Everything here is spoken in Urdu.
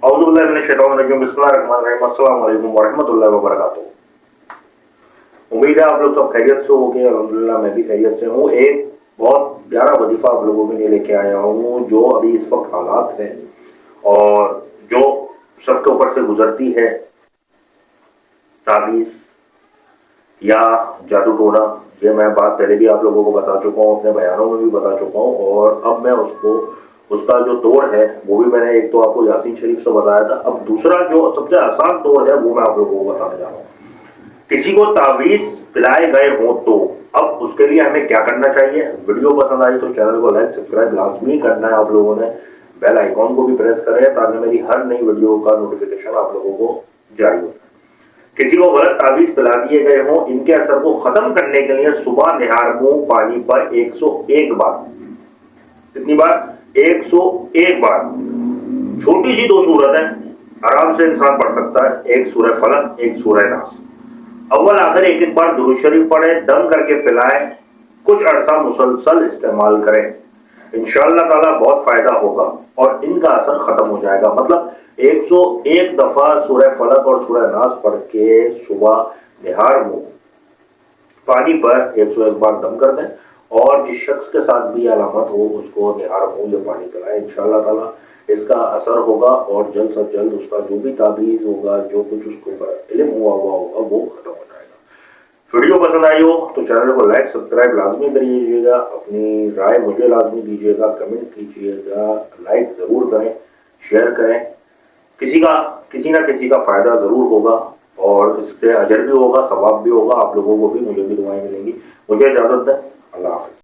اعوذ باللہ من الشیطان الرجیم، بسم اللہ الرحمن الرحیم، السلام علیکم ورحمۃ اللہ وبرکاتہ۔ امید ہے آپ لوگ سب خیریت سے ہو گے، الحمدللہ میں بھی خیریت سے ہوں۔ ایک بہت پیارا وظیفہ آپ لوگوں کے لیے لے کے آیا ہوں، جو ابھی اس وقت حالات ہیں اور جو سب کے اوپر سے گزرتی ہے، تعویذ یا جادو ٹونا۔ یہ میں بات پہلے بھی آپ لوگوں کو بتا چکا ہوں، اپنے بیانوں میں بھی بتا چکا ہوں، اور اب میں اس کا جو توڑ ہے وہ بھی میں نے ایک تو آپ کو یاسین شریف سے بتایا تھا، اب دوسرا جو سب سے آسان توڑ ہے وہ میں آپ لوگوں کو بتانے جا رہا ہوں۔ کسی کو تعویذ پلائے گئے ہوں تو اب اس کے لیے ہمیں کیا کرنا چاہیے؟ ویڈیو پسند آئی تو چینل کو لائک سبسکرائب لازمی کرنا ہے آپ لوگوں نے، بیل آئیکن کو بھی پریس کریں تاکہ میری ہر نئی ویڈیو کا نوٹیفیکیشن آپ لوگوں کو جاری ہو۔ کسی کو غلط تعویذ پلا دیے گئے ہوں، ان کے اثر کو ختم کرنے کے لیے صبح نہار منہ پانی پر 101 بار، کتنی بار؟ 101 بار، چھوٹی سی 2 سورت ہیں، آرام سے انسان پڑھ سکتا ہے، ایک سورہ فلق ایک سورہ ناس۔ اول آخر ایک بار درود شریف پڑھیں، دم کر کے پلائیں، کچھ عرصہ مسلسل استعمال کریں، انشاءاللہ تعالیٰ بہت فائدہ ہوگا اور ان کا اثر ختم ہو جائے گا۔ مطلب 101 دفعہ سورہ فلق اور سورہ ناس پڑھ کے صبح نہار منہ پانی پر 101 بار دم کر دیں، اور جس شخص کے ساتھ بھی علامت ہو اس کو نہار منہ یہ پانی پلائیں، انشاءاللہ تعالیٰ اس کا اثر ہوگا اور جلد سے جلد اس کا جو بھی تعویذ ہوگا، جو کچھ اس کے اوپر علم ہوا ہوگا وہ ختم ہو جائے گا۔ ویڈیو پسند آئی ہو تو چینل کو لائک سبسکرائب لازمی کریے گا، اپنی رائے مجھے لازمی دیجیے گا، کمنٹ کیجیے گا، لائک ضرور کریں، شیئر کریں، کسی نہ کسی کا فائدہ ضرور ہوگا اور اس سے اجر بھی ہوگا، ثواب بھی ہوگا، آپ لوگوں کو بھی، مجھے بھی دعائیں ملیں گی۔ مجھے اجازت دیں، اللہ حافظ۔